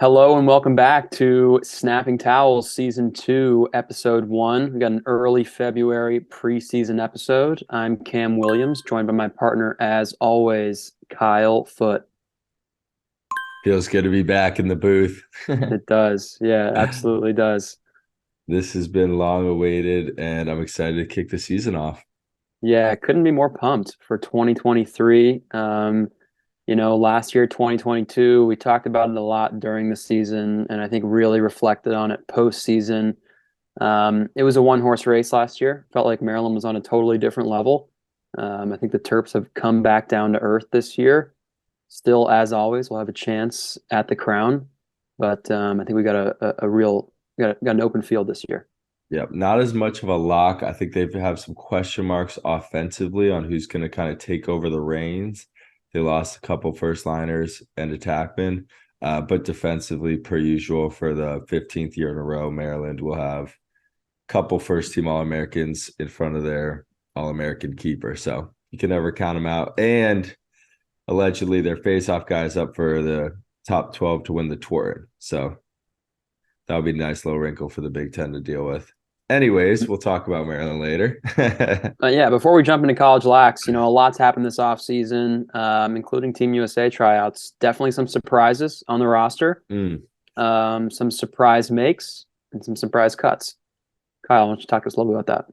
Hello and welcome back to Snapping Towels Season 2, Episode 1. We got an early February preseason episode. I'm Cam Williams, joined by my partner, as always, Kyle Foote. Feels good to be back in the booth. It does. Yeah, absolutely does. This has been long awaited, and I'm excited to kick the season off. Yeah, couldn't be more pumped for 2023. Last year, 2022, we talked about it a lot during the season, and I think really reflected on it postseason. It was a one-horse race last year. Felt like Maryland was on a totally different level. I think the Terps have come back down to earth this year. Still, as always, we'll have a chance at the crown, but I think we got a real got an open field this year. Yep, not as much of a lock. I think they have some question marks offensively on who's going to kind of take over the reins. They lost a couple first liners and attackmen, but defensively, per usual, for the 15th year in a row, Maryland will have a couple first team All Americans in front of their All American keeper. So you can never count them out. And allegedly, their face-off guys up for the top 12 to win the tour. So that would be a nice little wrinkle for the Big Ten to deal with. Anyways, we'll talk about Maryland later. Yeah, before we jump into college lax, a lot's happened this offseason, including Team USA tryouts. Definitely some surprises on the roster, Mm. some surprise makes, and some surprise cuts. Kyle, why don't you talk to us a little bit about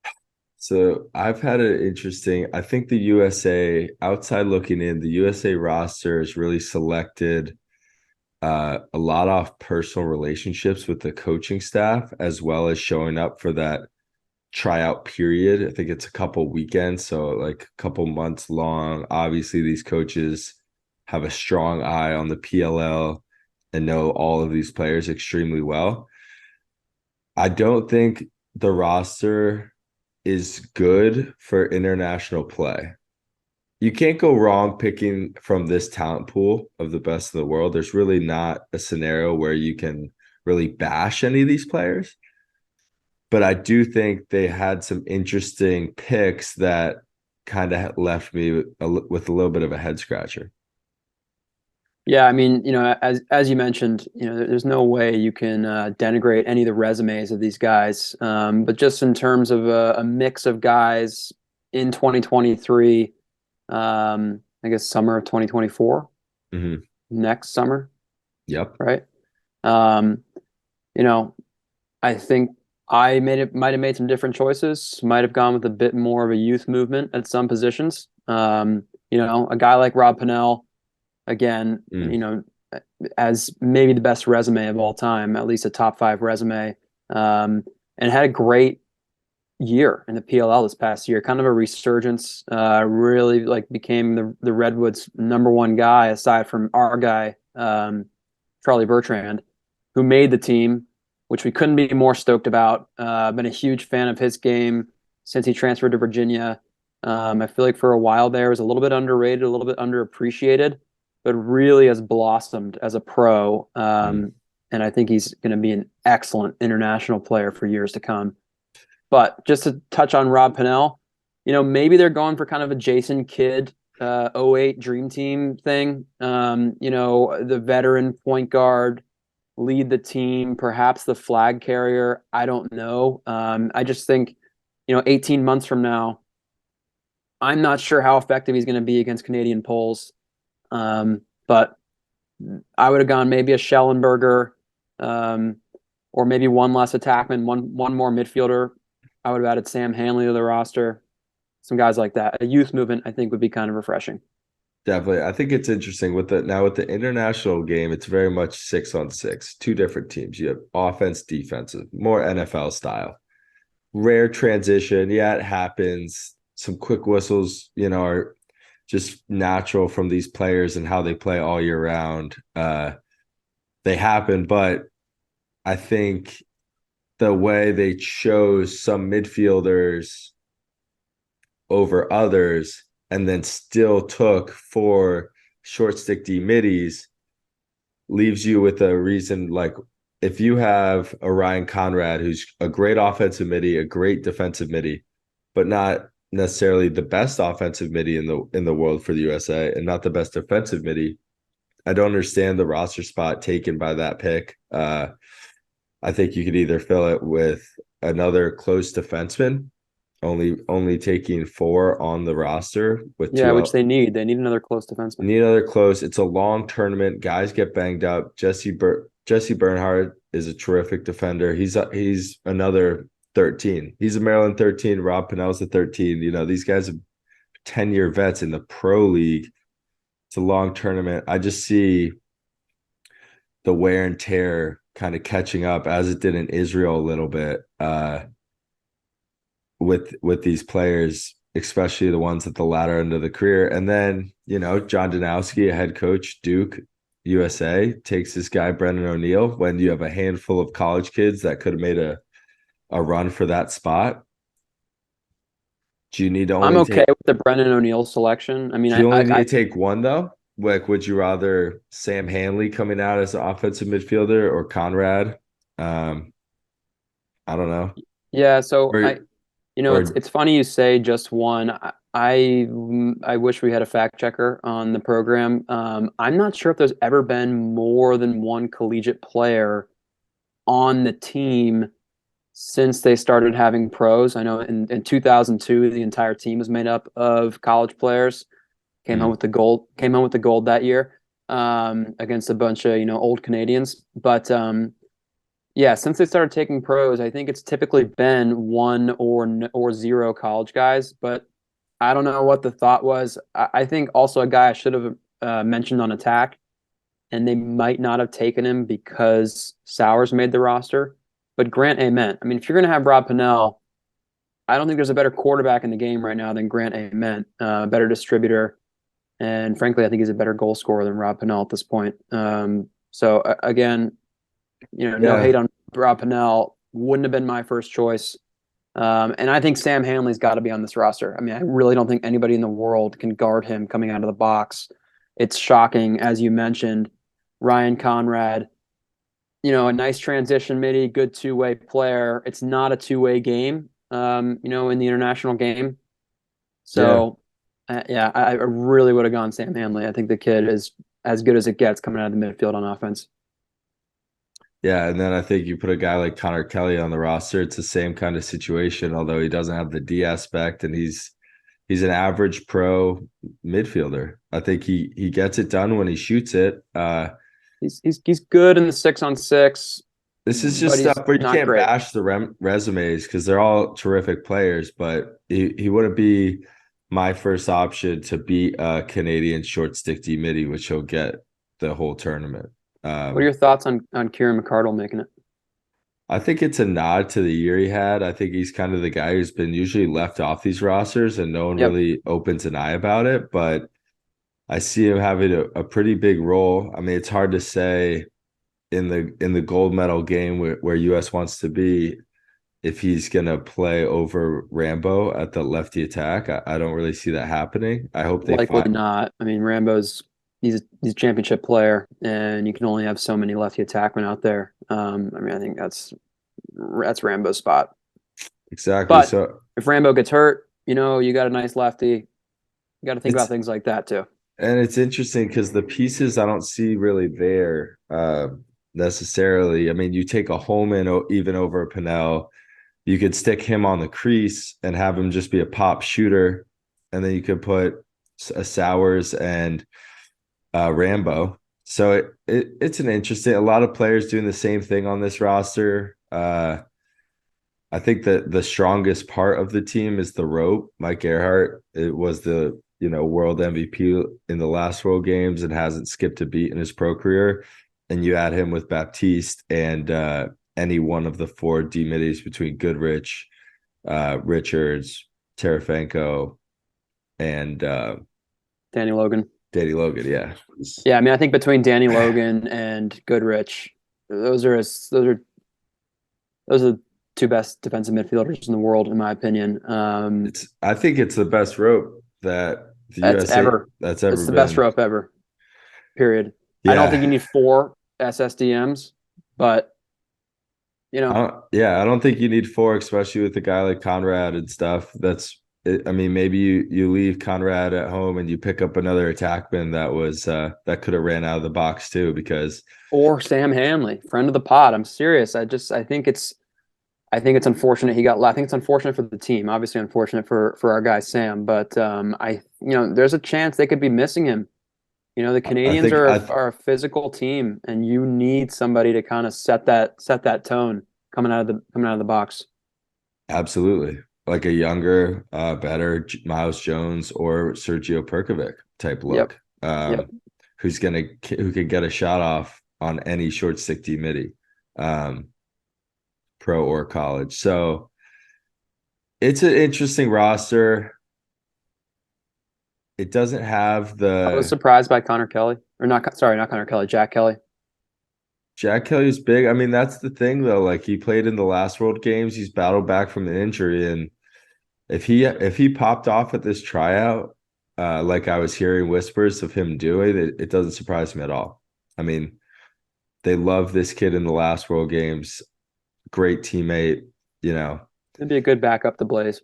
that? So I've had an interesting, I think the USA, outside looking in, the USA roster is really selected a lot off personal relationships with the coaching staff, as well as showing up for that tryout period. I think it's a couple weekends, so like a couple months long. Obviously, these coaches have a strong eye on the PLL and know all of these players extremely well. I don't think the roster is good for international play. You can't go wrong picking from this talent pool of the best in the world. There's really not a scenario where you can really bash any of these players. But I do think they had some interesting picks that kind of left me with a little bit of a head scratcher. Yeah, I mean, as you mentioned, there's no way you can denigrate any of the resumes of these guys. But just in terms of a mix of guys in 2023, I guess summer of 2024, Mm-hmm. next summer, Yep. right? Um, you know, I think might have made some different choices, might have gone with a bit more of a youth movement at some positions. A guy like Rob Pennell, again, Mm. as maybe the best resume of all time, at least a top five resume, and had a great year in the PLL this past year, kind of a resurgence, really like became the Redwoods' number one guy aside from our guy, Charlie Bertrand, who made the team, which we couldn't be more stoked about. Been a huge fan of his game since he transferred to Virginia. I feel like for a while there was a little bit underrated, a little bit underappreciated, but really has blossomed as a pro. Mm. And I think he's going to be an excellent international player for years to come. But just to touch on Rob Pennell, maybe they're going for kind of a Jason Kidd '08 Dream Team thing. The veteran point guard, lead the team, perhaps the flag carrier. I don't know. I just think, 18 months from now, I'm not sure how effective he's going to be against Canadian polls. But I would have gone maybe a Schellenberger, or maybe one less attackman, one more midfielder. I would have added Sam Hanley to the roster. Some guys like that. A youth movement, I think, would be kind of refreshing. Definitely. I think it's interesting with the international game, it's very much 6-on-6, two different teams. You have offense, defensive, more NFL style. Rare transition. Yeah, it happens. Some quick whistles, are just natural from these players and how they play all year round. They happen, but I think the way they chose some midfielders over others and then still took 4 short stick D middies leaves you with a reason. Like if you have a Ryan Conrad who's a great offensive midi, a great defensive midi, but not necessarily the best offensive midi in the world for the USA and not the best defensive midi, I don't understand the roster spot taken by that pick. I think you could either fill it with another close defenseman, only taking 4 on the roster with Yeah, 2 which out. they need another close defenseman. Need another close. It's a long tournament. Guys get banged up. Jesse Bernhardt is a terrific defender. He's another 13. He's a Maryland 13. Rob Pennell's a 13. You know, these guys are 10-year vets in the pro league. It's a long tournament. I just see the wear and tear kind of catching up as it did in Israel a little bit with these players, especially the ones at the latter end of the career. And then, you know, John Danowski, a head coach, Duke, USA, takes this guy, Brendan O'Neill, when you have a handful of college kids that could have made a run for that spot. Do you need to I'm only okay take with the Brendan O'Neill selection. I mean, do you only need I to take one though? Like, would you rather Sam Hanley coming out as an offensive midfielder or Conrad? Um, I don't know. yeah. So Or or it's funny you say just one. I wish we had a fact checker on the program. I'm not sure if there's ever been more than one collegiate player on the team since they started having pros. I know in 2002, the entire team was made up of college players. hmm. Came home with the gold that year against a bunch of old Canadians. But yeah, since they started taking pros, I think it's typically been one or zero college guys. But I don't know what the thought was. I think also a guy I should have mentioned on attack, and they might not have taken him because Sowers made the roster. But Grant Ament. I mean, if you're going to have Rob Pennell, I don't think there's a better quarterback in the game right now than Grant Ament, better distributor. And frankly, I think he's a better goal scorer than Rob Pennell at this point. So again, no Yeah. hate on Rob Pennell. Wouldn't have been my first choice. And I think Sam Hanley's got to be on this roster. I mean, I really don't think anybody in the world can guard him coming out of the box. It's shocking, as you mentioned, Ryan Conrad. A nice transition midi, good two-way player. It's not a two-way game, in the international game. Yeah. So, yeah, I really would have gone Sam Hanley. I think the kid is as good as it gets coming out of the midfield on offense. Yeah, and then I think you put a guy like Connor Kelly on the roster, it's the same kind of situation, although he doesn't have the D aspect and he's an average pro midfielder. I think he gets it done when he shoots it. He's good in the 6-on-6, This is just but stuff he's where you not can't great. bash the resumes because they're all terrific players, but he wouldn't be my first option to beat a Canadian short stick D midi, which he'll get the whole tournament. What are your thoughts on Kieran McCardle making it? I think it's a nod to the year he had. I think he's kind of the guy who's been usually left off these rosters and no one Yep. really opens an eye about it. But I see him having a pretty big role. I mean, it's hard to say in the gold medal game where US wants to be if he's gonna play over Rambo at the lefty attack. I don't really see that happening. I hope they Likely find not. I mean, he's a championship player, and you can only have so many lefty attackmen out there. I mean, I think that's Rambo's spot. exactly. But So if Rambo gets hurt, you got a nice lefty. You got to think about it's things like that too. and it's interesting because the pieces I don't see really there necessarily. I mean, you take a Holman even over a Pinnell, you could stick him on the crease and have him just be a pop shooter, and then you could put a Sowers and Rambo. So it's an interesting. A lot of players doing the same thing on this roster. I think that the strongest part of the team is the rope. Mike Earhart, it was the world MVP in the last World Games and hasn't skipped a beat in his pro career. And you add him with Baptiste and any one of the 4 D middies between Goodrich, Richards, Tarafenko, and Danny Logan. Danny Logan. Yeah, Yeah, I mean, I think between Danny Logan and Goodrich, those are the two best defensive midfielders in the world, in my opinion. I think it's the best rope that the That's USA ever. that's ever It's the best been. rope ever. Period. I don't think you Yeah. need 4 SSDMs, but I don't think you need 4, especially with a guy like Conrad and stuff. That's I mean, maybe you leave Conrad at home and you pick up another attackman that could have ran out of the box too, because Or Sam Hanley, friend of the pod. I'm serious. I think it's unfortunate he got. I think it's unfortunate for the team. Obviously, unfortunate for our guy Sam. But there's a chance they could be missing him. The I Canadians think are a physical team, and you need somebody to kind of set that tone coming out of the box. absolutely like a younger, better Miles Jones or Sergio Perkovic type Yep. look, Yep. who can get a shot off on any short stick D midi, um, pro or college. So it's an interesting roster. It doesn't have I was the surprised by Connor Kelly, or not. Sorry, not Connor Kelly. Jack Kelly. Jack Kelly's big. I mean, that's the thing though. Like he played in the last World Games. He's battled back from an injury, and if he popped off at this tryout, like I was hearing whispers of him doing, it doesn't surprise me at all. I mean, they love this kid in the last World Games. Great teammate. You know, It'd be a good backup to Blaze.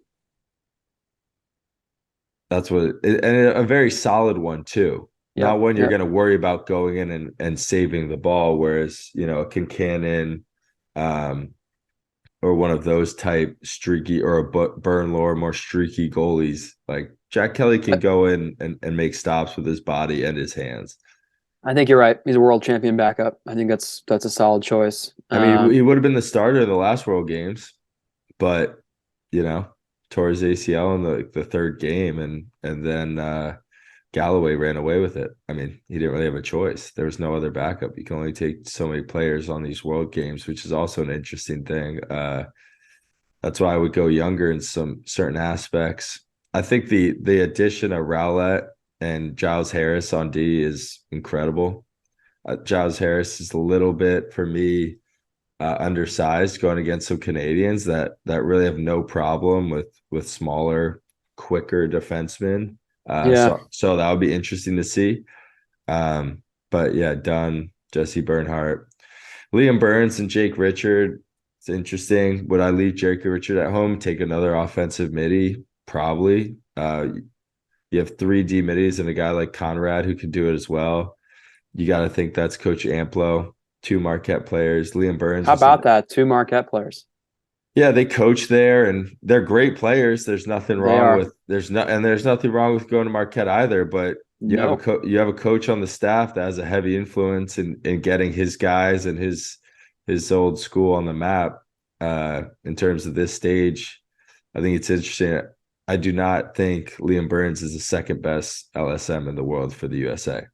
that's and a very solid one too. Not Yep. one you're Yep. going to worry about going in and saving the ball. Whereas a Kincannon, um, or one of those type streaky, or a Burn Lore, more streaky goalies. Like Jack Kelly can go in and make stops with his body and his hands. I think you're right. He's a world champion backup. I think that's a solid choice. I mean, he would have been the starter in the last World Games, but you know, tore his ACL in the third game, and then Galloway ran away with it. I mean, he didn't really have a choice. There was no other backup. You can only take so many players on these World Games, which is also an interesting thing. That's why I would go younger in some certain aspects. I think the addition of Rowlett and Giles Harris on D is incredible. Giles Harris is a little bit, for me, undersized, going against some Canadians that really have no problem with smaller, quicker defensemen. Yeah. So that would be interesting to see. But yeah, Dunn, Jesse Bernhardt, Liam Burns, and Jake Richard. It's interesting. Would I leave Jake Richard at home, take another offensive midi? Probably. You have three D middies and a guy like Conrad who can do it as well. You got to think that's Coach Amplo, two Marquette players. Liam Burns How was some, about that? Two Marquette players. yeah, they coach there and they're great players. There's nothing They wrong are. with there's nothing wrong with going to Marquette either, but No. you have a coach on the staff that has a heavy influence in getting his guys and his old school on the map, in terms of this stage. I think it's interesting. I do not think Liam Burns is the second best LSM in the world for the USA.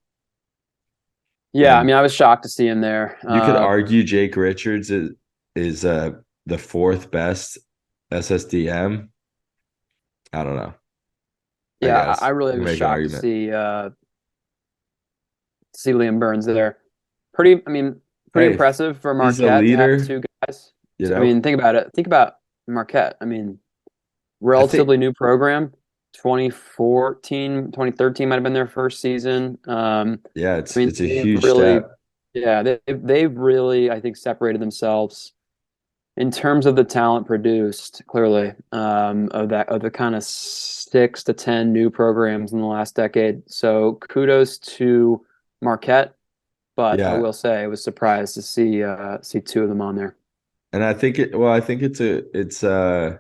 Yeah, I And mean, I was shocked to see him there. you could argue Jake Richards is the fourth best SSDM. I don't know. I Yeah, I guess really you was make an shocked to argument. see Liam Burns there. Pretty, I mean, pretty Hey, impressive for he's a Marquette to have leader, two guys. you I know. mean, think about it. Think about Marquette. I mean, I think relatively new program. 2014, 2013 might have been their first season. yeah, I mean, it's a huge step. they've really, I think, separated themselves in terms of the talent produced, clearly, of the kind of 6 to 10 new programs in the last decade. So kudos to Marquette, but I Yeah, will say I was surprised to see two of them on there. and I think it's a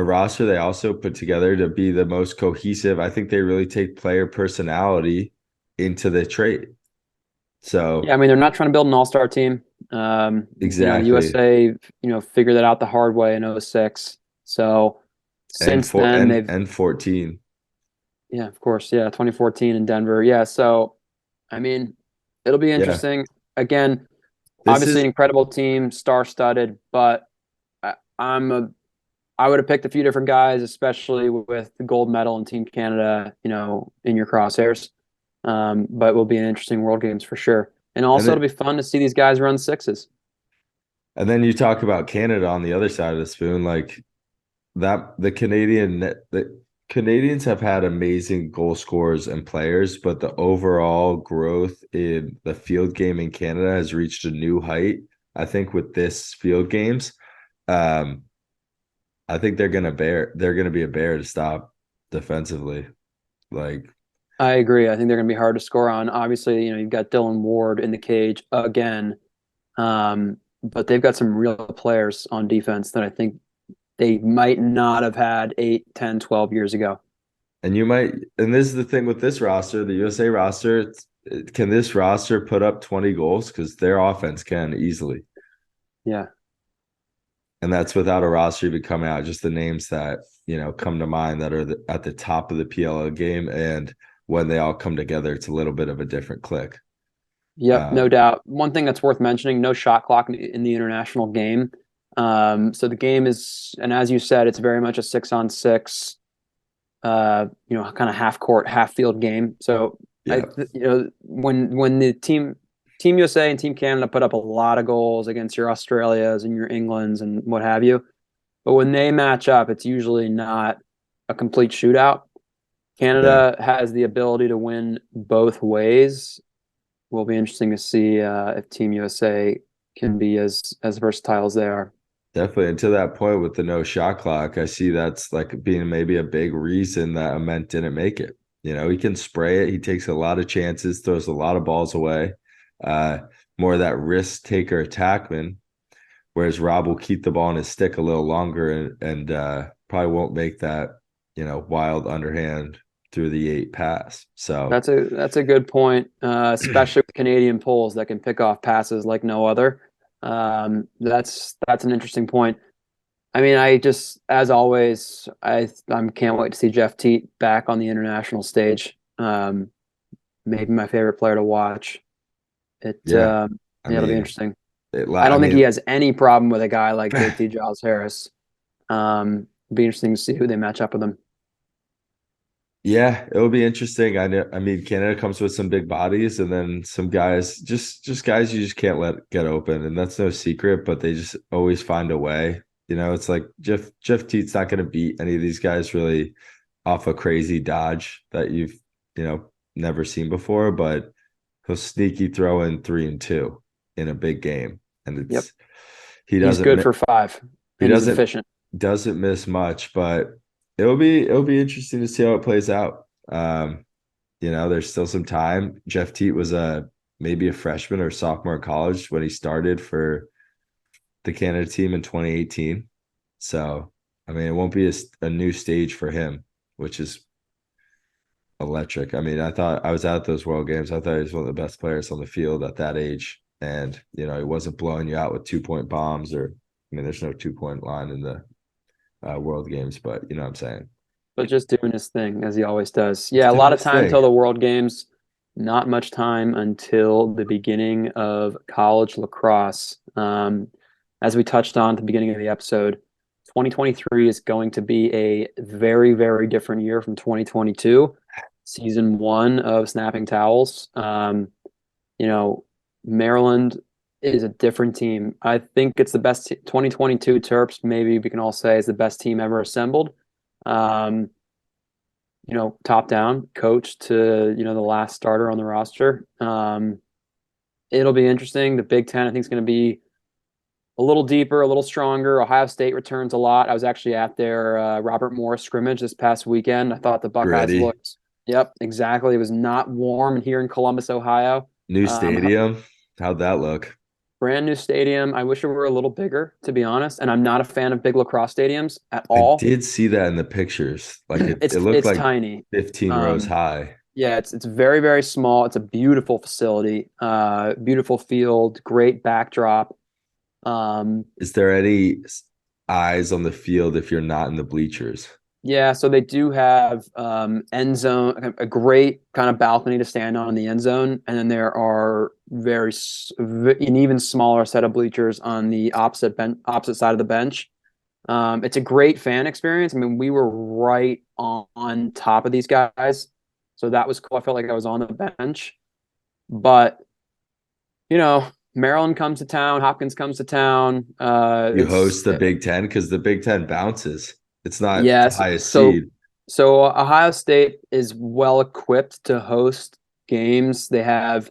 roster they also put together to be the most cohesive. I think they really take player personality into the trade. Yeah, I So mean they're not trying to build an all-star team. The exactly. USA, figured that out the hard way in '06. So And since then they've, and 14. yeah, of course, yeah, 2014 in Denver. Yeah, so I mean, it'll be Yeah. interesting. Again, This obviously is an incredible team, star-studded, but I, I'm a I would have picked a few different guys, especially with the gold medal in Team Canada, in your crosshairs. But it will be an interesting World Games for sure. And and also, it'll then be fun to see these guys run sixes. and then you talk about Canada on the other side of the spoon, like that the Canadians have had amazing goal scorers and players, but the overall growth in the field game in Canada has reached a new height. I think with this field games, um, I think they're gonna be a bear to stop. defensively. Like, I agree. I think they're going to be hard to score on. Obviously, you've got Dylan Ward in the cage again, but they've got some real players on defense that I think they might not have had 8, 10, 12 years ago. and you might, and this is the thing with this roster, the USA roster, can this roster put up 20 goals? Because their offense can easily. Yeah. And that's without a roster even coming out, just the names that, come to mind that are at the top of the PLO game. And when they all come together, it's a little bit of a different click. Yep, Uh, no doubt. One thing that's worth mentioning, no shot clock in the international game. So the game is, and as you said, it's very much a 6-on-6, kind of half court, half field game. So yeah, when the Team USA and Team Canada put up a lot of goals against your Australias and your Englands and what have you, but when they match up, it's usually not a complete shootout. yeah. Canada has the ability to win both ways. Will be interesting to see if Team USA can be as versatile as they are. Definitely. And to that point with the no shot clock, I see that's like being maybe a big reason that Ament didn't make it. He can spray it. He takes a lot of chances, throws a lot of balls away. Uh, More of that risk taker attackman, whereas Rob will keep the ball in his stick a little longer and probably won't make that, wild underhand through the 8 pass. So That's a good point, especially with Canadian pulls that can pick off passes like no other. That's an interesting point. I mean, I just, as always, I can't wait to see Jeff Teat back on the international stage. Maybe my favorite player to watch. It yeah, I Yeah, it'll be mean, interesting. I I don't think he mean, has any problem with a guy like JT Giles Harris. It'll be interesting to see who they match up with him. yeah, it'll be interesting. I know. I mean, Canada comes with some big bodies, and then some guys, just guys you just can't let get open, and that's no secret. But they just always find a way. It's like Jeff Teet's not going to beat any of these guys really off a crazy dodge that you've never seen before, but he'll sneaky throw in 3 and 2 in a big game, and Yep, he he's doesn't good for 5, he and he's doesn't efficient. doesn't miss much, but it'll be interesting to see how it plays out. There's still some time. Jeff Teat was maybe a freshman or sophomore in college when he started for the Canada team in 2018. So, I mean, it won't be a new stage for him, which is electric. I mean, I thought I was at those World Games. I thought he was one of the best players on the field at that age. And, he wasn't blowing you out with 2-point bombs I mean, there's no 2-point line in the World Games, but you know what I'm saying? But just doing his thing as he always does. It's Yeah, a doing lot of his time thing. till the World Games, not much time until the beginning of college lacrosse. As we touched on at the beginning of the episode, 2023 is going to be a very, very different year from 2022, season one of Snapping Towels. You know, Maryland is a different team. I think it's the best 2022 Terps, maybe we can all say is the best team ever assembled. Um, top down, coach to, the last starter on the roster. It'll be interesting. The Big Ten, I think, is going to be a little deeper, a little stronger. Ohio State returns a lot. I was actually at their Robert Morris scrimmage this past weekend. I thought the Buckeyes Gritty. looked, yep, exactly. It was not warm here in Columbus, Ohio. New Um, stadium. How'd that look? Brand new stadium. I wish it were a little bigger, to be honest. And I'm not a fan of big lacrosse stadiums at I all. did see that in the pictures. Like it It's looked it's like tiny. 15 rows Um, high. Yeah, it's very, very small. It's a beautiful facility, beautiful field, great backdrop. Um, Is there any eyes on the field if you're not in the bleachers? yeah, so they do have end zone, a great kind of balcony to stand on in the end zone, and then there are an even smaller set of bleachers on the opposite side of the bench. It's a great fan experience. I mean, we were right on top of these guys, so that was cool. I felt like I was on the bench, but Maryland comes to town, Hopkins comes to town. You host the Big Ten because the Big Ten bounces. It's not the Yes. highest So seed. so Ohio State is well equipped to host games. They have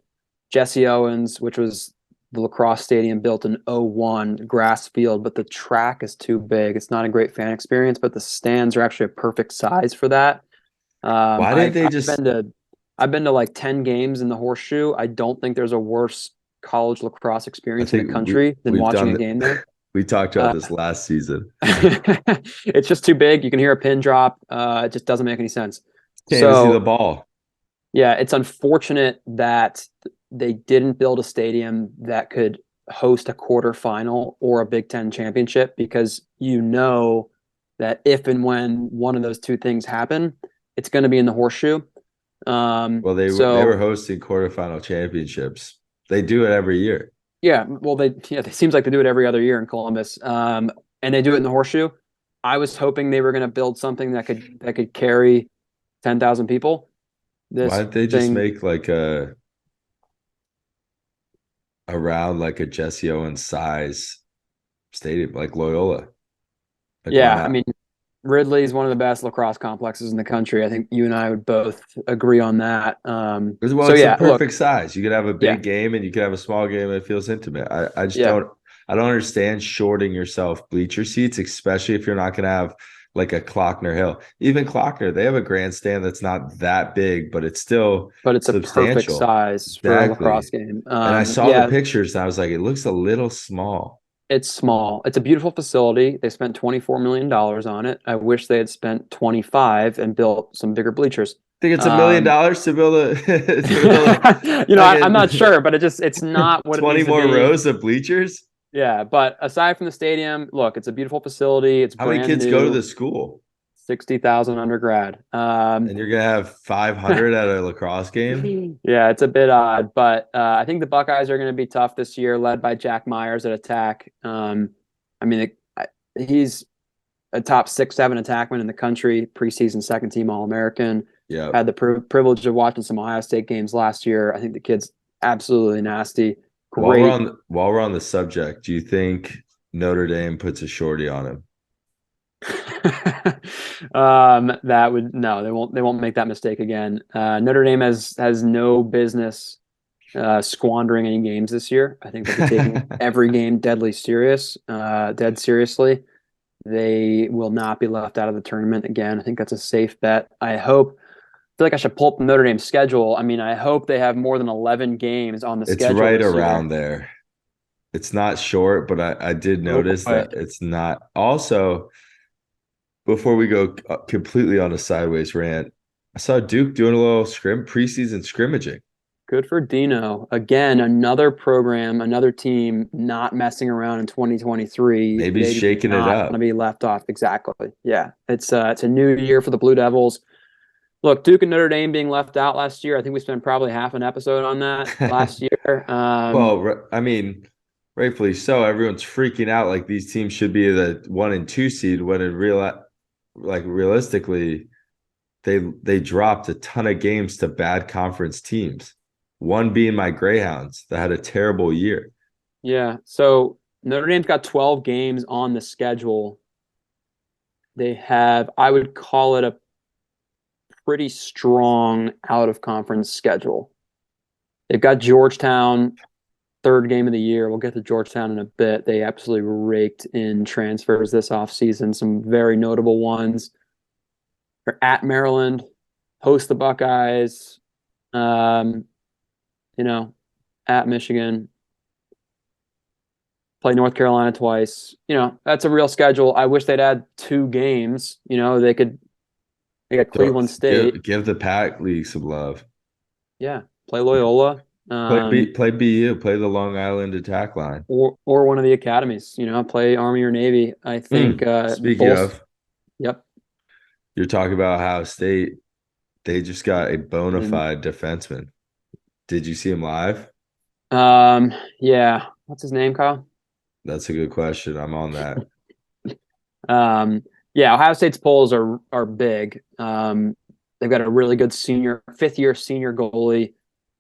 Jesse Owens, which was the lacrosse stadium built in '01, grass field, but the track is too big. It's not a great fan experience, but the stands are actually a perfect size for that. Why did I've they I've just? been to I've been to like 10 games in the Horseshoe. I don't think there's a worse college lacrosse I experience in the think country than we've watching done a game there. we talked about Uh, this last season. it's just too big. You can hear a pin drop. It just doesn't make any sense. Can't even see the So ball. yeah, it's unfortunate that they didn't build a stadium that could host a quarterfinal or a Big Ten championship because you know that if and when one of those two things happen, it's going to be in the Horseshoe. Well, they were So hosting quarterfinal championships. They do it every year. yeah, well it seems like they do it every other year in Columbus, and they do it in the Horseshoe. I was hoping they were going to build something that could carry 10,000 people. Why This didn't they just thing make like a around like a Jesse Owens size stadium, like Loyola? Like why Yeah, I not? mean, Ridley is one of the best lacrosse complexes in the country. I think you and I would both agree on that. Well, So it's the yeah, look, perfect size. You could have a yeah, big game and you could have a small game that feels intimate. I just yeah, don't understand shorting yourself bleacher seats, especially if you're not gonna have like a Clockner Hill. Even Clockner, they have a grandstand that's not that big, but it's still but it's a perfect substantial. size for a lacrosse Exactly. game. And I saw the Yeah, pictures and I was like, it looks a little small. it's small. It's a beautiful facility. They spent $24 million on it. I wish they had spent 25 and built some bigger bleachers. I think it's Um, $1 million to build a to build like I'm not a sure, but it's not what it 20 needs to more be. rows of bleachers. Yeah, but aside from the stadium, look, it's a beautiful facility. It's How many brand kids go to new. the school? 60,000 undergrad. And you're gonna have 500 at a lacrosse game? Yeah, it's a bit odd, but I think the Buckeyes are going to be tough this year, led by Jack Myers at attack. I mean, he's a top 6, 7 attackman in the country, preseason second team All American. Yeah. Had the privilege of watching some Ohio State games last year. I think the kid's absolutely nasty. Great. While we're on the subject, do you think Notre Dame puts a shorty on him? That would no, they won't make that mistake again. Notre Dame has no business squandering any games this year. I think they'll be taking every game dead seriously. They will not be left out of the tournament again. I think that's a safe bet. I feel like I should pull up the Notre Dame schedule. I mean, I hope they have more than 11 games on the It's schedule right this year. around there. It's not short, but I did Oh notice boy. that it's not. Also, before we go completely on a sideways rant, I saw Duke doing a little preseason scrimmaging. Good for Dino. Again, another program, another team not messing around in 2023. Maybe They do shaking it not want to up. be left off. Exactly. Yeah. It's a new year for the Blue Devils. Look, Duke and Notre Dame being left out last year. I think we spent probably half an episode on that last year. Well, I mean, rightfully so. Everyone's freaking out like these teams should be the 1 and 2 seed when in realistically, they dropped a ton of games to bad conference teams. One being my Greyhounds that had a terrible year. Yeah. So Notre Dame's got 12 games on the schedule. I would call it a pretty strong out of conference schedule. They've got Georgetown, third game of the year. We'll get to Georgetown in a bit. They absolutely raked in transfers this offseason, some very notable ones. They're at Maryland, host the Buckeyes, um, you know, at Michigan, play North Carolina twice. That's a real schedule. I wish they'd add 2 games. They got So Cleveland State. give the Pac League some love. Yeah, play Loyola. Play BU, play the Long Island attack line. Or one of the academies, play Army or Navy. I think Speaking both. of, Yep. you're talking about Ohio State. They just got a bona And fide defenseman. Did you see him live? yeah. What's his name, Kyle? That's a good question. I'm on that. Um, yeah, Ohio State's polls are big. They've got a really good fifth year senior goalie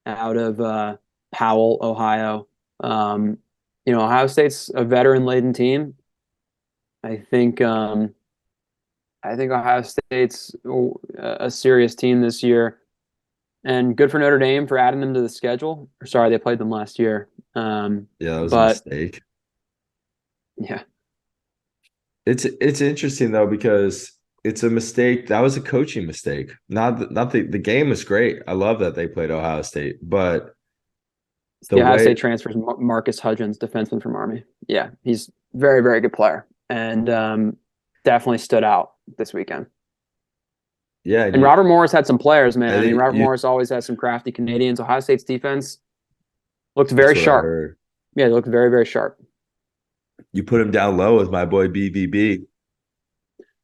out of Powell, Ohio. Ohio State's a veteran laden team. I think Ohio State's a serious team this year, and good for Notre Dame for adding them to the schedule. Or sorry, they played them last year. Yeah, that was a But mistake. yeah, It's interesting though because it's a mistake. That was a coaching mistake. Not the game is great. I love that they played Ohio State, but the The Ohio way State transfers Marcus Hudgens, defenseman from Army. Yeah, he's very, very good player and definitely stood out this weekend. yeah, And Robert Morris had some players, man. I I mean, think Robert you Morris always has some crafty Canadians. Ohio State's defense looked that's very what I sharp. heard. Yeah, they looked very, very sharp. You put him down low with my boy BVB.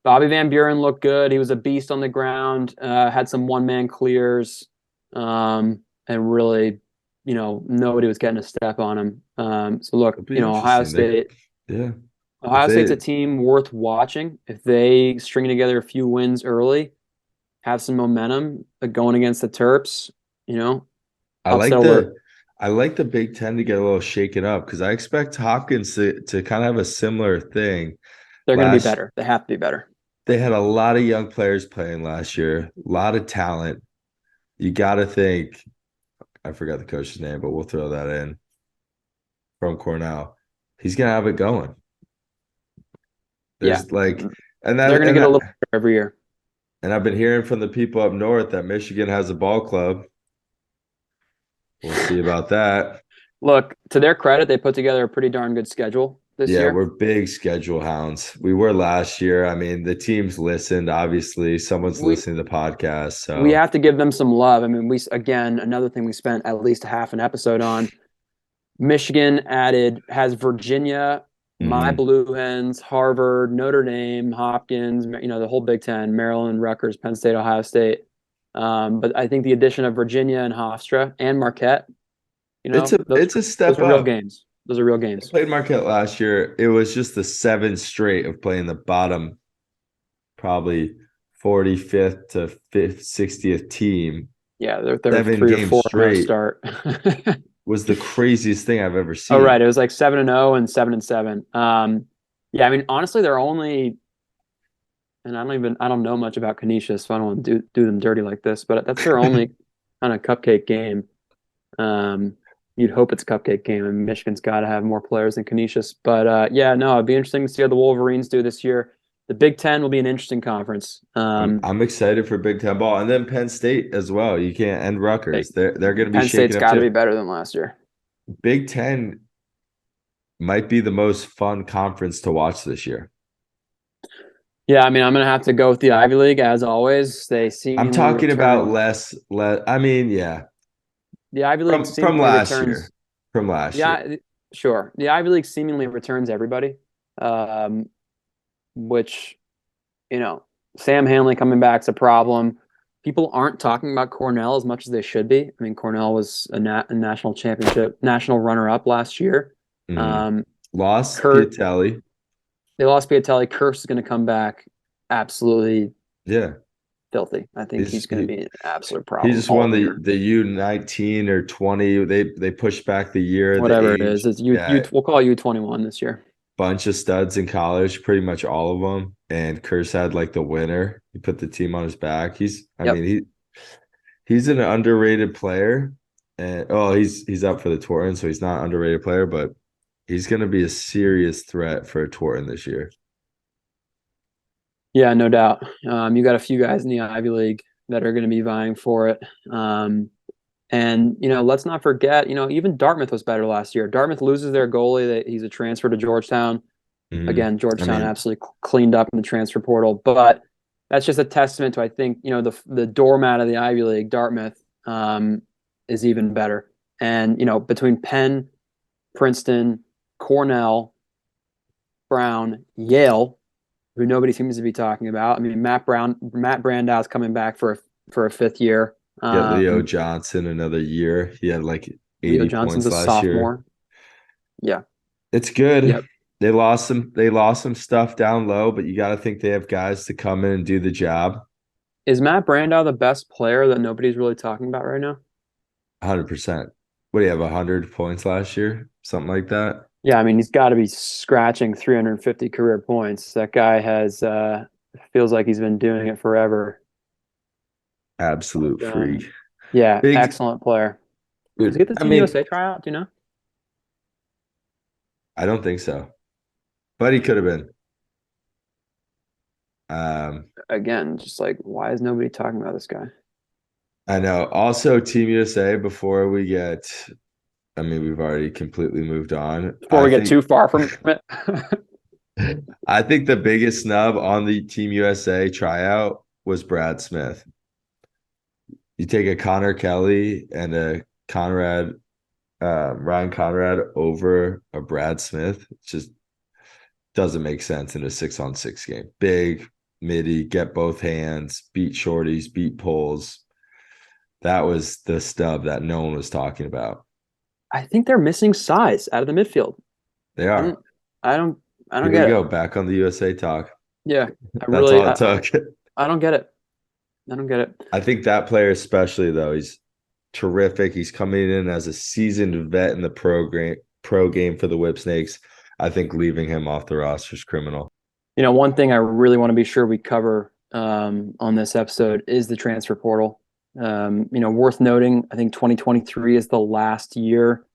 Bobby Van Buren looked good. He was a beast on the ground. Had some one man clears, and really, nobody was getting a step on him. So look, It'll be Ohio interesting. State. Yeah. If Ohio State's they a team worth watching. If they string together a few wins early, have some momentum going against the Terps, you know, I like upset alert. the Big Ten to get a little shaken up because I expect Hopkins to kind of have a similar thing. They're going to be Last better. They have to be better. They had a lot of young players playing last year, a lot of talent. You got to think, I forgot the coach's name, but we'll throw that in from Cornell. He's gonna have it going. Yeah, There's like, they're going to get a little better every year. and I've been hearing from the people up north that Michigan has a ball club. We'll see about that. Look, to their credit, they put together a pretty darn good schedule this Yeah, year. we're big schedule hounds. We were last year. I mean, the teams listened. Obviously, someone's We listening to the podcast. we So, have to give them some love. I mean, we again another thing we spent at least a half an episode on. Michigan has Virginia, my mhm. Blue Hens, Harvard, Notre Dame, Hopkins, the whole Big Ten, Maryland, Rutgers, Penn State, Ohio State. But I think the addition of Virginia and Hofstra and Marquette, it's a those it's a those step are real up. games. Those are real I games. played Marquette last year. It was just the seven straight of playing the bottom, probably 45th to 5th, 60th team. Yeah, they're Seven three or games 4-0 straight start. was the craziest thing I've ever Oh, seen. right. It was like 7-0 and 7-7. Yeah, I mean, honestly, they're only, and I don't know much about Canisius, so I don't want to do them dirty like this, but that's their only kind of cupcake game. Um, you'd hope it's a cupcake game, and Michigan's got to have more players than Canisius. But yeah, no, it'd be interesting to see how the Wolverines do this year. The Big Ten will be an interesting conference. I'm excited for Big Ten ball, and then Penn State as well. You can't end They, Rutgers. They're going to be Penn shaking State's up got to too. be better than last year. Big Ten might be the most fun conference to watch this year. Yeah, I mean, I'm gonna have to go with the Ivy League as always. They I'm seemingly talking about return. less. I mean, yeah, The Ivy League from seemingly last returns. year, from last year. Yeah, sure. The Ivy League seemingly returns everybody, um, which you know, Sam Hanley coming back's a problem. People aren't talking about Cornell as much as they should be. I mean, Cornell was a national championship, national runner-up last year. Mhm. Um, Lost Kurt, Piatelli. they lost Piatelli. Kurse is going to come back absolutely Yeah, filthy. I think he's he's going to he, be an absolute he problem just all won year. the U19 or 20. They pushed back the year, the Whatever it is, age. it's Yeah, we'll call it U21 this year. bunch of studs in college, pretty much all of them. And Kurse had like the winner. He put the team on his back. I Yep. mean, he's an underrated player. And he's up for the Torin, so he's not an underrated player, but he's gonna be a serious threat for a Torin this year. Yeah, no doubt. You got a few guys in the Ivy League that are going to be vying for it. And let's not forget, even Dartmouth was better last year. Dartmouth loses their goalie. He's a transfer to Georgetown. Mhm. Again, I Georgetown mean, absolutely cleaned up in the transfer portal. But that's just a testament to, I think, the doormat of the Ivy League, Dartmouth, is even better. And between Penn, Princeton, Cornell, Brown, Yale, who nobody seems to be talking about. I mean, Matt Brandau's coming back for a fifth year. get Leo Johnson another year. He had like Leo 80 Johnson's points a last year. sophomore. Yeah. It's good. Yep. They lost some stuff down low, but you got to think they have guys to come in and do the job. Is Matt Brandau the best player that nobody's really talking about right now? 100%. What do you have, 100 points last year? Something like that? Yeah, I mean, he's got to be scratching 350 career points. That guy has feels like he's been doing it forever. Absolute Um, freak. yeah, Big, excellent player. Does he dude, get the I Team mean, USA tryout? Do you know? I don't think so, but he could have been. Again, just like why is nobody talking about this guy? I know. Also, Team USA, before we get, I mean, we've already completely moved on. Before we get too far from it. I think the biggest snub on the Team USA tryout was Brad Smith. You take a Connor Kelly and a Ryan Conrad over a Brad Smith. It just doesn't make sense in a 6-on-6 game. Big, midi, get both hands, beat shorties, beat poles. That was the stub that no one was talking about. I think they're missing size out of the midfield. They I are. don't, I don't, I don't Here we get go. it. Back on the USA talk. Yeah, That's all it took. I don't get it. I don't get it. I think that player, especially though, he's terrific. He's coming in as a seasoned vet in the pro game for the Whip Snakes. I think leaving him off the roster is criminal. One thing I really want to be sure we cover on this episode is the transfer portal. Worth noting, I think 2023 is the last year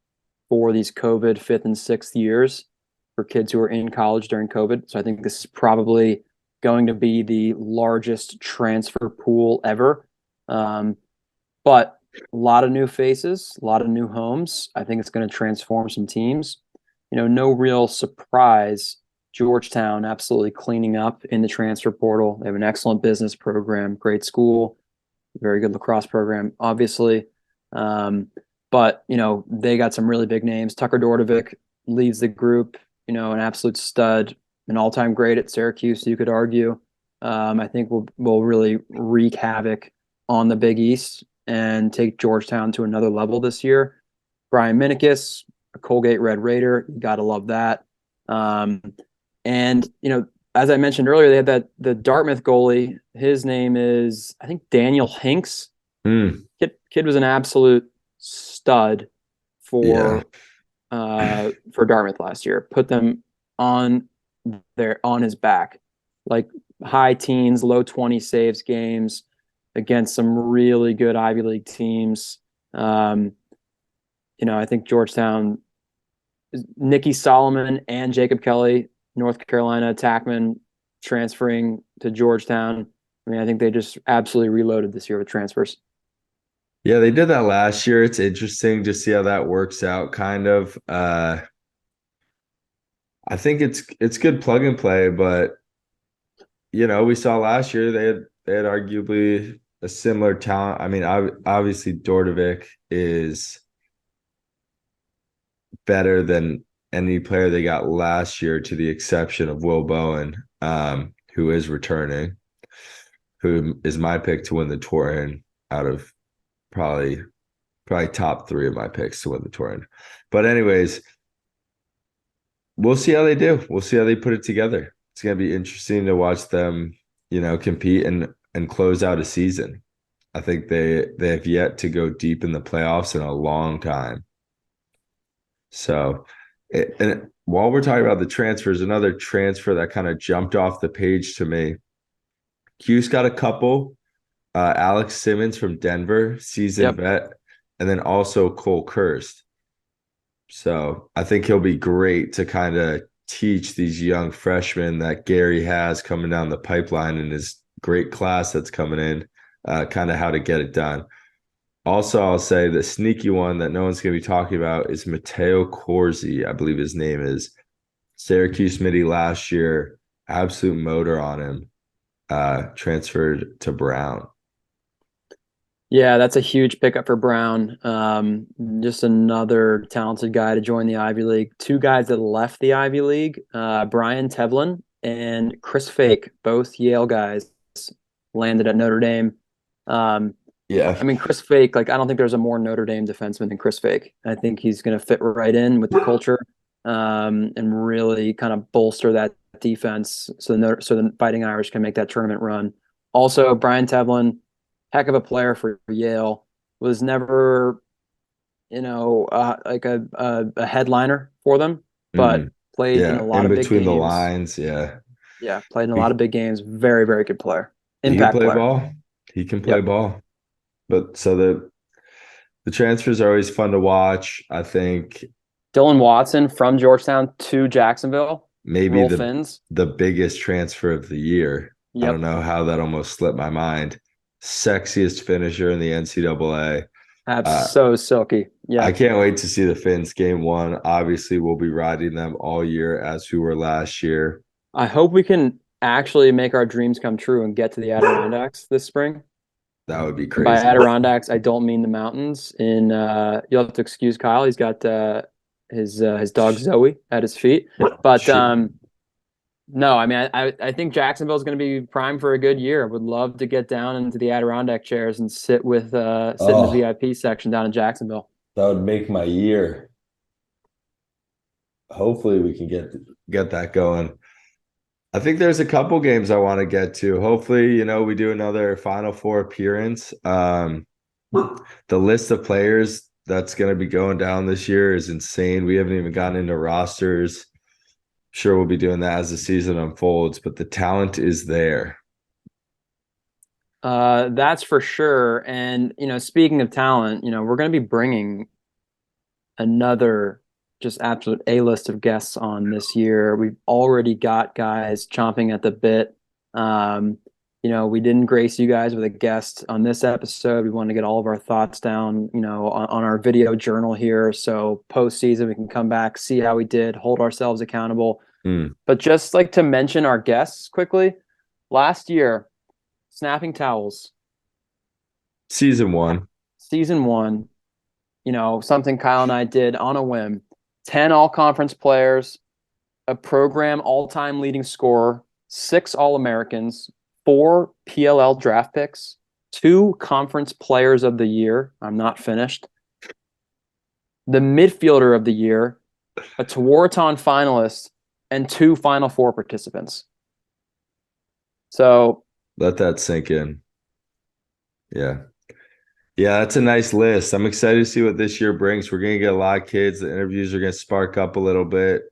for these COVID fifth and sixth years for kids who are in college during COVID. So I think this is probably going to be the largest transfer pool ever. But a lot of new faces, a lot of new homes. I think it's going to transform some teams. No real surprise. Georgetown absolutely cleaning up in the transfer portal. They have an excellent business program, great school, very good lacrosse program, obviously. But they got some really big names. Tucker Dordevic leads the group, an absolute stud, an all-time great at Syracuse, you could argue. I think will really wreak havoc on the Big East and take Georgetown to another level this year. Brian Minikis, a Colgate Red Raider, you gotta love that. And as I mentioned earlier, they had the Dartmouth goalie. His name is, I think, Daniel Hinks. Kid was an absolute stud for Dartmouth last year. Put them on his back, like high teens, low 20 saves games against some really good Ivy League teams. I think Georgetown, Nikki Solomon and Jacob Kelly, North Carolina attackman, transferring to Georgetown. I mean, I think they just absolutely reloaded this year with transfers. Yeah, they did that last year. It's interesting to see how that works out, kind of. I think it's good plug and play, but we saw last year they had arguably a similar talent. I mean, obviously Dordevic is better than any player they got last year, to the exception of Will Bowen, who is returning, who is my pick to win the Torin out of probably top 3 of my picks to win the Torin. But anyways, we'll see how they do. We'll see how they put it together. It's going to be interesting to watch them, compete and close out a season. I think they have yet to go deep in the playoffs in a long time. So, and while we're talking about the transfers, another transfer that kind of jumped off the page to me. Q's got a couple. Alex Simmons from Denver, seasoned vet, and then also Cole Kirst. So I think he'll be great to kind of teach these young freshmen that Gary has coming down the pipeline in his great class that's coming in, kind of how to get it done. Also, I'll say the sneaky one that no one's going to be talking about is Matteo Corsi, I believe his name is. Syracuse midi last year, absolute motor on him, transferred to Brown. Yeah, that's a huge pickup for Brown. Just another talented guy to join the Ivy League. 2 guys that left the Ivy League, Brian Tevlin and Chris Fake, both Yale guys, landed at Notre Dame. I mean, Chris Fake, I don't think there's a more Notre Dame defenseman than Chris Fake. I think he's going to fit right in with the culture and really kind of bolster that defense so the Fighting Irish can make that tournament run. Also, Brian Tevlin, heck of a player for Yale, was never, like a headliner for them, but played in a lot of big games. In between the lines, yeah. Yeah, played in a lot of big games. Very, very good player. Impact he can play player. Ball. He can play ball. But so the transfers are always fun to watch. I think Dylan Watson from Georgetown to Jacksonville. Maybe the biggest transfer of the year. I don't Yep. know how that almost slipped my mind. Sexiest finisher in the NCAA. That's Uh, so silky. I Yeah. can't wait to see the Finns game one. Obviously, we'll be riding them all year as we were last year. I hope we can actually make our dreams come true and get to the Adirondacks this spring. That would be And by crazy. Adirondacks, I don't mean the mountains. In you'll have to excuse Kyle. He's got his dog Zoe at his feet. But Shit. no, I mean I think Jacksonville's going to be prime for a good year. I would love to get down into the Adirondack chairs and sit in the Oh, VIP section down in Jacksonville. that would make my year. Hopefully, we can get that going. I think there's a couple games I want to get to. Hopefully, we do another Final Four appearance. The list of players that's going to be going down this year is insane. We haven't even gotten into rosters. Sure, we'll be doing that as the season unfolds, but the talent is there. That's for sure. And speaking of talent, we're going to be bringing another just absolute A-list of guests on this year. We've already got guys chomping at the bit. Um, we didn't grace you guys with a guest on this episode. We want to get all of our thoughts down, on our video journal here. So postseason, we can come back, see how we did, hold ourselves accountable. Mm. But just like to mention our guests quickly, last year, Snapping Towels, Season one. season one, something Kyle and I did on a whim. 10 all-conference players, a program all-time leading scorer, 6 All-Americans, 4 PLL draft picks, 2 conference players of the year. I'm not finished. The midfielder of the year, a Tewaaraton finalist, and 2 Final Four participants. So Let that sink in. Yeah. Yeah, that's a nice list. I'm excited to see what this year brings. We're going to get a lot of kids. The interviews are going to spark up a little bit,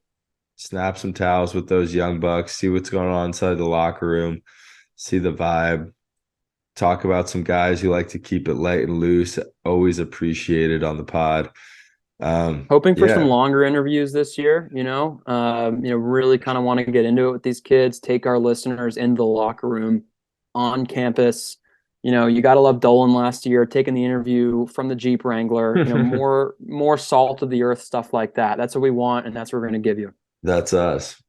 snap some towels with those young bucks, see what's going on inside the locker room, see the vibe, talk about some guys who like to keep it light and loose. Always appreciated on the pod. hoping for some Yeah, longer interviews this year, really kind of want to get into it with these kids, take our listeners into the locker room on campus. You got to love Dolan last year, taking the interview from the Jeep Wrangler, more salt of the earth stuff like that. That's what we want, and that's what we're going to give you. that's us.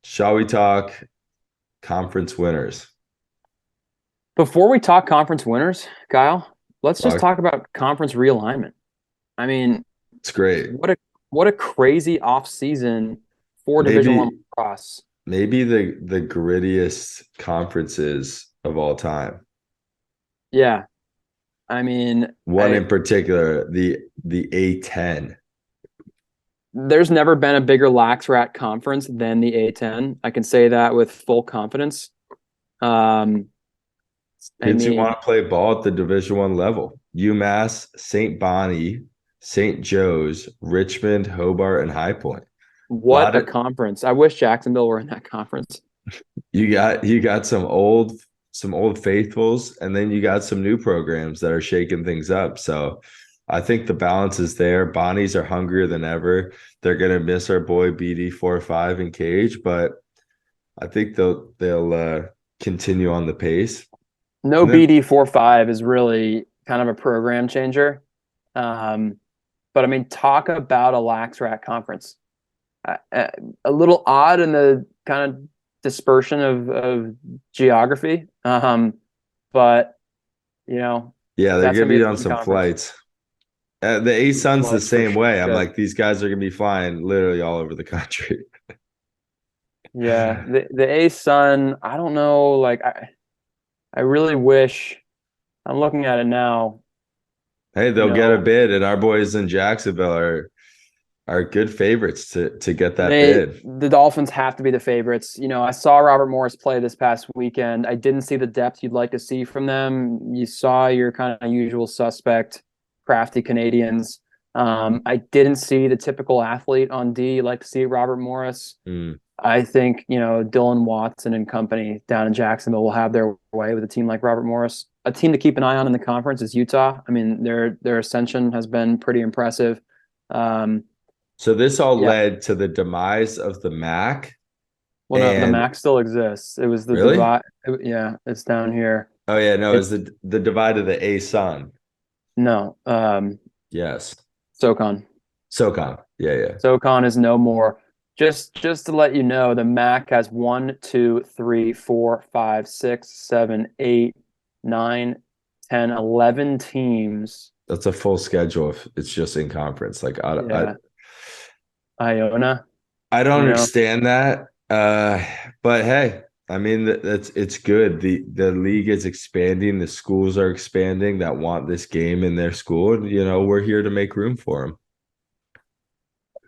Shall we talk conference winners? Before we talk conference winners, Kyle, let's just Talk. talk about conference realignment. I mean, It's great. what a crazy off season for Division One Maybe lacrosse. maybe the grittiest conferences of all time. Yeah, I mean, One in particular, the A10. there's never been a bigger lax rat conference than the A10. I can say that with full confidence. I Kids who mean, want to play ball at the Division One level. UMass, St. Bonnie, St. Joe's, Richmond, Hobart, and High Point. A what lot a of conference. I wish Jacksonville were in that conference. you got some old faithfuls, and then you got some new programs that are shaking things up. So I think the balance is there. Bonnies are hungrier than ever. They're gonna miss our boy BD 4-5 in Cage, but I think they'll continue on the pace. No And then BD 4-5 is really kind of a program changer. But I mean, talk about a lax rat conference. A little odd in the kind of dispersion of geography. But yeah, they're that's gonna gonna be be a on fun some conference. flights. The A Sun's the Flights for same way. I'm sure. like, these guys are gonna be flying literally all over the country. Yeah, the A Sun, I don't know, like I really wish I'm looking at it now, Hey, you they'll get a know, bid, and our boys in Jacksonville are good favorites to get that they bid. the Dolphins have to be the favorites. I saw Robert Morris play this past weekend. I didn't see the depth you'd like to see from them. You saw your kind of usual suspect, crafty Canadians. I didn't see the typical athlete on D you like to see at Robert Morris. Mm. I think, Dylan Watson and company down in Jacksonville will have their way with a team like Robert Morris. A team to keep an eye on in the conference is Utah. I mean, their ascension has been pretty impressive. Um, So this all yeah, led to the demise of the MAC Well, no, the And MAC still exists. It was the really? divide. Yeah, it's down here. Oh yeah, no, It is the divide of the ASUN. no, Yes. SoCon. SoCon. Yeah, yeah. SoCon is no more. Just to let you know, the MAC has 1, 2, 3, 4, 5, 6, 7, 8, 9, 10, 11 teams. That's a full schedule if it's just in conference. Like Yeah, Iona, I don't you know. understand that. But hey, I mean that's it's good. The league is expanding, the schools are expanding that want this game in their school, and we're here to make room for them.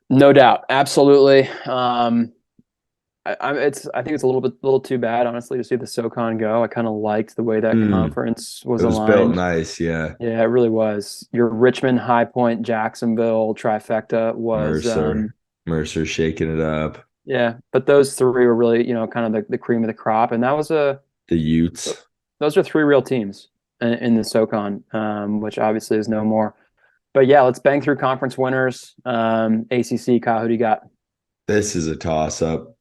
No doubt, absolutely. I think it's a little too bad, honestly, to see the SoCon go. I kind of liked the way that Mm, conference was it was built aligned. nice, yeah. Yeah, it really was. Your Richmond, High Point, Jacksonville trifecta was, Mercer shaking it up. yeah, but those three were really, kind of the cream of the crop, and that was The Utes. those are three real teams in the SoCon, which obviously is no more. But yeah, let's bang through conference winners. ACC, Kyle, who do you got? This is a toss up.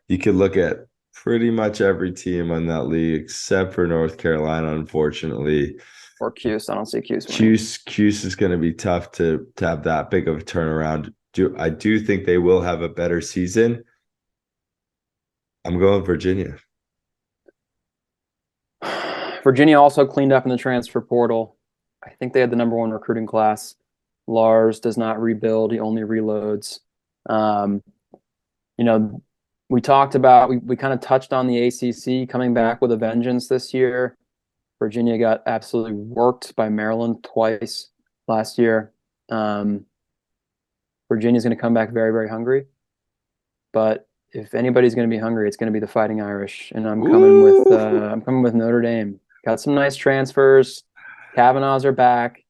You could look at pretty much every team on that league except for North Carolina, unfortunately. Or Cuse? I don't see Cuse winning. Cuse is going to be tough to have that big of a turnaround. I do think they will have a better season. I'm going Virginia. Virginia also cleaned up in the transfer portal. I think they had the number one recruiting class. Lars does not rebuild; he only reloads. Um, you know, we kind of touched on the ACC coming back with a vengeance this year. Virginia got absolutely worked by Maryland twice last year. Um, Virginia's going to come back very, very hungry. But if anybody's going to be hungry, it's going to be the Fighting Irish, and Woo! I'm coming with Notre Dame. Got some nice transfers. Kavanaugh's are back.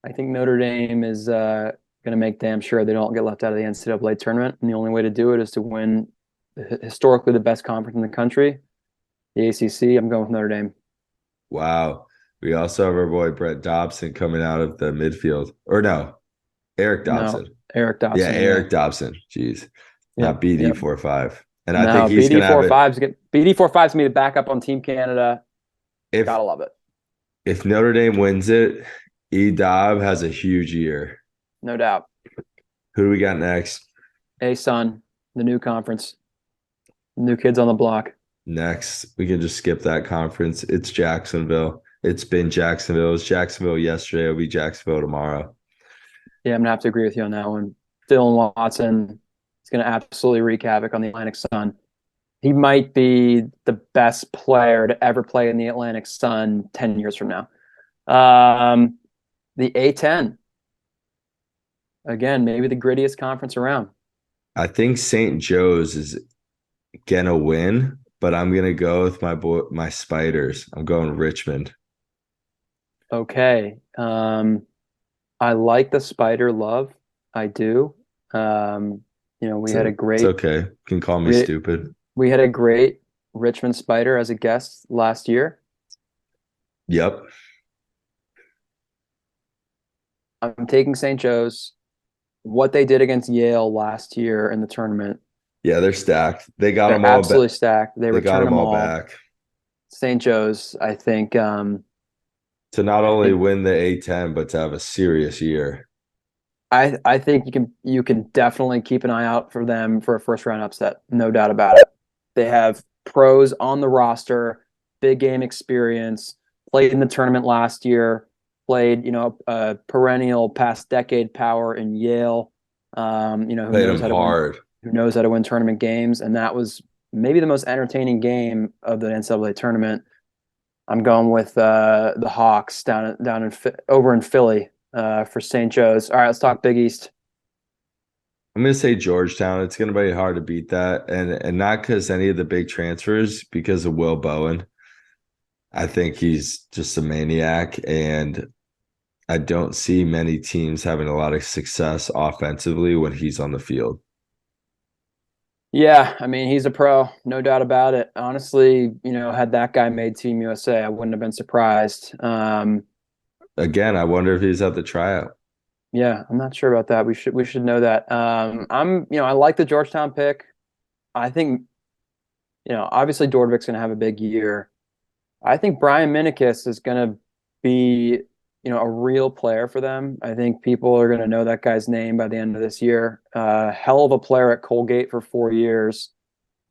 I think Notre Dame is going to make damn sure they don't get left out of the NCAA tournament, and the only way to do it is to win historically the best conference in the country, the ACC. I'm going with Notre Dame. Wow. We also have our boy Brett Dobson coming out of the midfield. Or no, Eric No, Dobson. Eric Yeah, Dobson. Yeah. Eric Dobson. Jeez. Not Yep. BD Yep. 45. And I think No, he's BD gonna have four it. five's get BD 45's gonna be the backup on Team Canada. If Gotta love it. if Notre Dame wins it, E Dob has a huge year. No doubt. Who do we got next? Hey, son, the new conference, new kids on the block. Next, we can just skip that conference. It's Jacksonville. It's been Jacksonville. It was Jacksonville yesterday. It'll be Jacksonville tomorrow. Yeah, I'm gonna have to agree with you on that one. Dylan Watson is gonna absolutely wreak havoc on the Atlantic Sun. He might be the best player to ever play in the Atlantic Sun 10 years from now. Um, the A10, again, maybe the grittiest conference around. I think St. Joe's is gonna win, but I'm gonna go with my Spiders. I'm going Richmond. Okay. I like the Spider Love. I do. Um, we had a So it's great okay. You can call me we stupid. we had a great Richmond Spider as a guest last year. Yep. I'm taking St. Joe's. What they did against Yale last year in the tournament, Yeah, they're stacked. They got they're them all back. absolutely stacked. They They got return them them all all. back St. Joe's, to not I only think win the A10, but to have a serious year. I think you can definitely keep an eye out for them for a first round upset. No doubt about it. They have pros on the roster, big game experience, played in the tournament last year, played, a perennial past decade power in Yale. Who Played knows them how to win hard. tournament games, and that was maybe the most entertaining game of the NCAA tournament. I'm going with the Hawks over in Philly for St. Joe's. All right, let's talk Big East. I'm gonna say Georgetown. It's gonna be hard to beat that, and not because any of the big transfers, because of Will Bowen. I think he's just a maniac, and I don't see many teams having a lot of success offensively when he's on the field. Yeah, I mean, he's a pro, no doubt about it. Honestly, had that guy made Team USA, I wouldn't have been surprised. Again, I wonder if he's at the tryout. Yeah, I'm not sure about that. We should know that. I like the Georgetown pick. I think Obviously Dordvic's going to have a big year. I think Brian Minikis is going to be, a real player for them. I think people are going to know that guy's name by the end of this year. Hell of a player at Colgate for 4 years.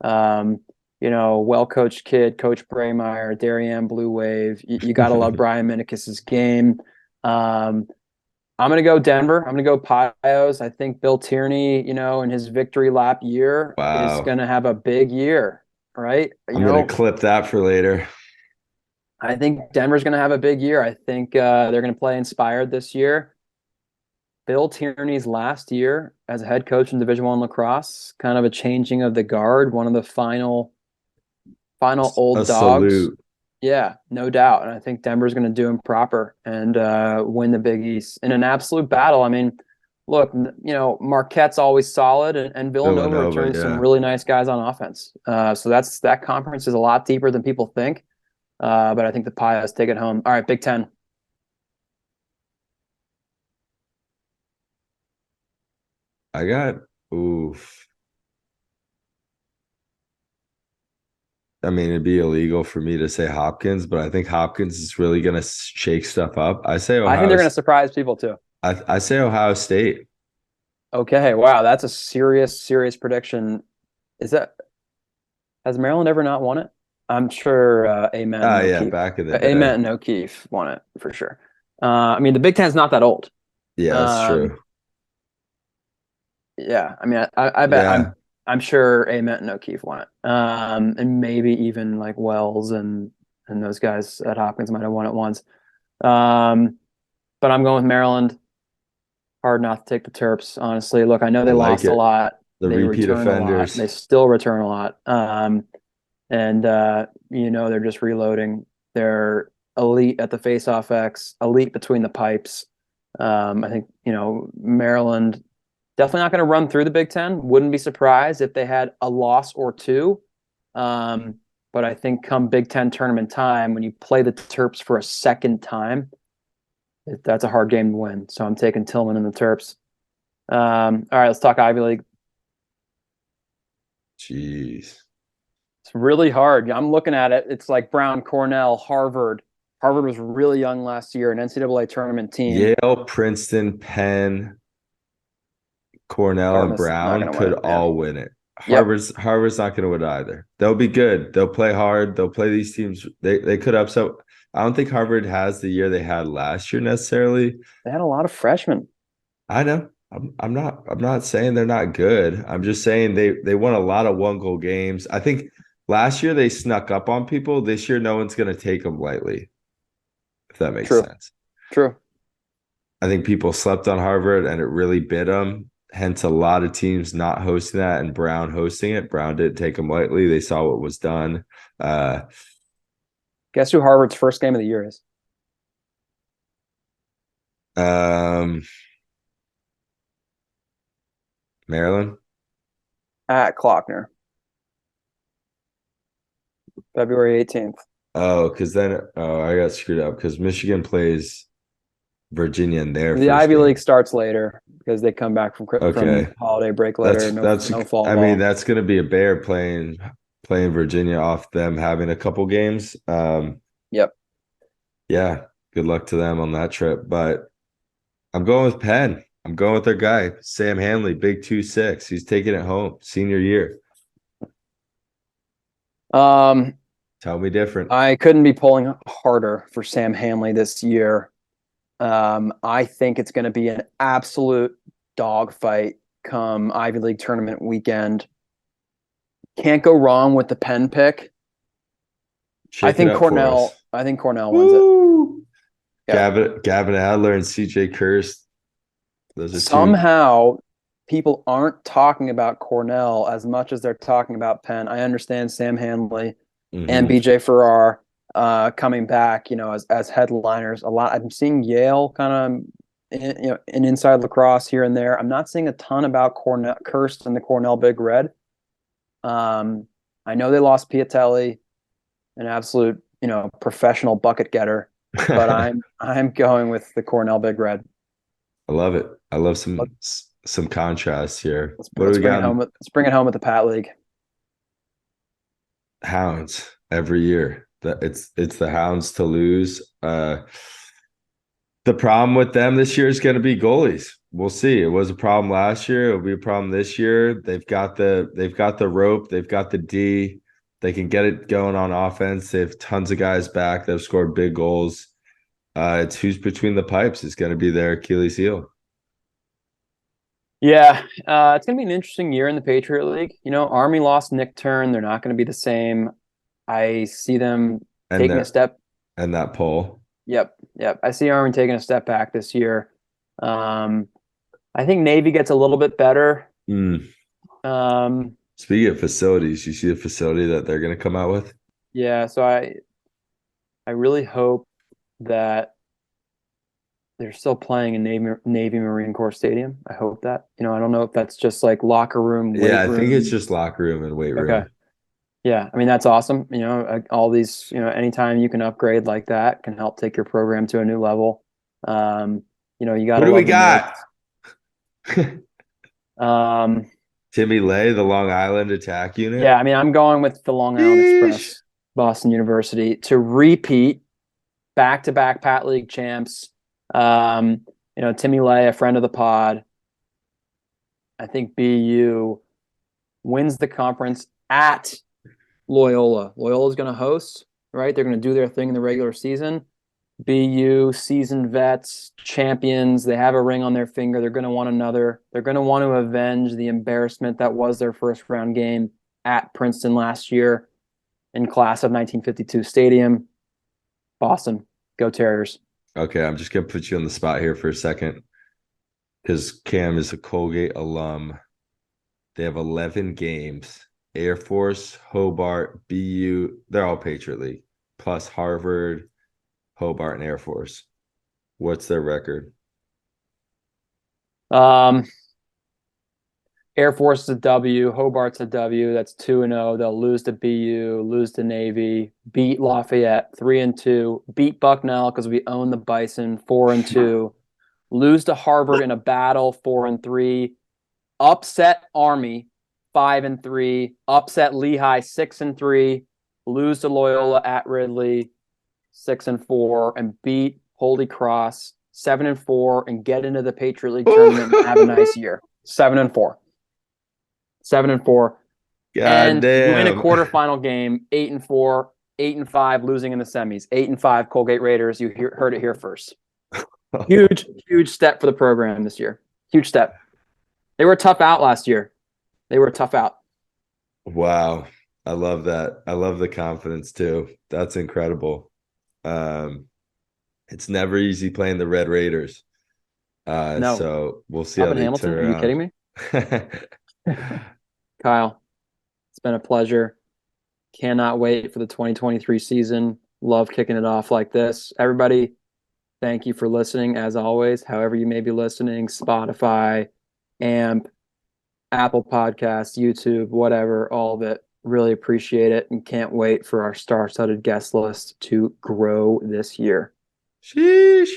Um, well-coached kid, Coach Braymeyer, Darien Blue Wave. You got to love Brian Minikis's game. Um, I'm going to go Denver. I'm going to go Pios. I think Bill Tierney, in his victory lap year is Wow. going to have a big year, right? I'm gonna clip that for later. I think Denver's going to have a big year. I think they're going to play inspired this year. Bill Tierney's last year as a head coach in Division One lacrosse, kind of a changing of the guard, one of the final A old dogs. salute. Yeah, no doubt. And I think Denver's going to do him proper and win the Big East in an absolute battle. I mean, look, Marquette's always solid, and Villanova Villanova, returns some yeah. really nice guys on offense. So that conference is a lot deeper than people think. But I think the Pios take it home. All right, Big Ten. I got oof. I mean, it'd be illegal for me to say Hopkins, but I think Hopkins is really gonna shake stuff up. I think they're going to surprise people too. I say Ohio State. Okay, wow, that's a serious, serious prediction. Is that Has Maryland ever not won it? I'm sure Amen Ah, and yeah, O'Keefe. back in the day. Amen and O'Keefe won it for sure. I mean, the Big Ten's not that old. Yeah, that's Um, true. yeah, I mean, I bet Yeah, I'm sure Amen and O'Keefe won it. And maybe even like Wells and those guys at Hopkins might have won it once. Um, but I'm going with Maryland. Hard not to take the Terps, honestly. Look, I know I they like lost a it. lot. The They repeat return a lot. offenders. They still return a lot. And they're just reloading. They're elite at the face-off X, elite between the pipes. I think, Maryland definitely not going to run through the Big Ten. Wouldn't be surprised if they had a loss or two. Um, but I think come Big Ten tournament time, when you play the Terps for a second time, that's a hard game to win. So I'm taking Tillman and the Terps. All right, let's talk Ivy League. Jeez. It's really hard. I'm looking at it. It's like Brown, Cornell, Harvard. Harvard was really young last year, an NCAA tournament team. Yale, Princeton, Penn, Cornell, and Dartmouth's not Brown going to win could it. Yeah. all win it. Yep. Harvard's not going to win either. They'll be good. They'll play hard. They'll play these teams. They could upset. I don't think Harvard has the year they had last year necessarily. They had a lot of freshmen. I know. I'm not saying they're not good. I'm just saying they won a lot of one goal games. I think last year they snuck up on people. This year no one's going to take them lightly, if that makes True. sense. True. I think people slept on Harvard and it really bit them. Hence, a lot of teams not hosting that and Brown hosting it. Brown didn't take them lightly. They saw what was done. Guess who Harvard's first game of the year is? Um, Maryland. At Klockner, February 18th. Oh, because then I got screwed up because Michigan plays Virginia in their The first Ivy game. League starts later because they come back from Okay, holiday break later. that's. No fall I mean, ball. that's going to be a bear playing Virginia off them having a couple games. Yep. Yeah, good luck to them on that trip. But I'm going with Penn. I'm going with their guy, Sam Hanley, big 2-6. He's taking it home, senior year. Um, Tell me different. I couldn't be pulling harder for Sam Hanley this year. I think it's going to be an absolute dogfight come Ivy League tournament weekend. Can't go wrong with the Penn pick. Shake it up for us. I think Cornell wins it. Yeah. Gavin Adler and CJ Kirst. Those are Somehow people aren't talking about Cornell as much as they're talking about Penn. I understand Sam Hanley and BJ Farrar coming back, as headliners. A lot. I'm seeing Yale kind of, in inside lacrosse here and there. I'm not seeing a ton about Cornell, Kirst and the Cornell Big Red. I know they lost Piatelli, an absolute, professional bucket getter, but I'm going with the Cornell Big Red. I love it. I love some contrast here. Let's bring it home. Let's bring it home with the Pat League. Hounds every year. It's the Hounds to lose. The problem with them this year is going to be goalies. We'll see. It was a problem last year. It'll be a problem this year. They've got the rope. They've got the D. They can get it going on offense. They have tons of guys back that have scored big goals. It's who's between the pipes is going to be their Achilles heel. Yeah, it's going to be an interesting year in the Patriot League. Army lost Nick Turn. They're not going to be the same. I see them And taking a that step. and that poll. Yep, yep. I see Army taking a step back this year. Um, I think Navy gets a little bit better. Mm. Um, Speaking of facilities, you see the facility that they're going to come out with? yeah, so I really hope that they're still playing in Navy Marine Corps Stadium. I hope that. I don't know if that's just like locker room, Yeah, weight I think it's room. just locker room and weight Okay. room. Yeah, I mean that's awesome. All these, anytime you can upgrade like that can help take your program to a new level. You Who gotta do we love the got? mids. Um, Timmy Lay, the Long Island Attack yeah, Unit. I mean I'm going with the Long Island Sheesh. Express, Boston University to repeat back-to-back Pat League champs. Um, Timmy Lay, a friend of the pod. I think BU wins the conference at Loyola. Loyola's going to host, right? They're going to do their thing in the regular season. BU, seasoned vets, champions. They have a ring on their finger. They're going to want another. They're going to want to avenge the embarrassment that was their first round game at Princeton last year in class of 1952 stadium. Boston, go Terriers. Okay, I'm just gonna put you on the spot here for a second because Cam is a Colgate alum. They have 11 games. Air Force, Hobart, BU, they're all Patriot League, plus Harvard, Hobart, and Air Force. What's their record? Um, Air Force is a W. Hobart's a W. That's 2-0. They'll lose to BU, lose to Navy, beat Lafayette 3-2, beat Bucknell because we own the Bison 4-2, lose to Harvard in a battle 4-3, upset Army 5-3, upset Lehigh 6-3, lose to Loyola at Ridley 6-4, and beat Holy Cross 7-4, and get into the Patriot League tournament and have a nice year. 7-4. 7-4, God and win a damn. quarterfinal game 8-4, 8-5, losing in the semis. 8-5 Colgate Raiders. You heard it here first. Huge, huge step for the program this year. Huge step. They were a tough out last year. They were a tough out. Wow. I love that. I love the confidence too. That's incredible. Um, it's never easy playing the Red Raiders. No, So we'll see up how in they Hamilton. Are turn you kidding around. me, Kyle? It's been a pleasure. Cannot wait for the 2023 season. Love kicking it off like this. Everybody, thank you for listening. As always, however you may be listening, Spotify, AMP, Apple Podcasts, YouTube, whatever, all of it. Really appreciate it and can't wait for our star-studded guest list to grow this year. Sheesh.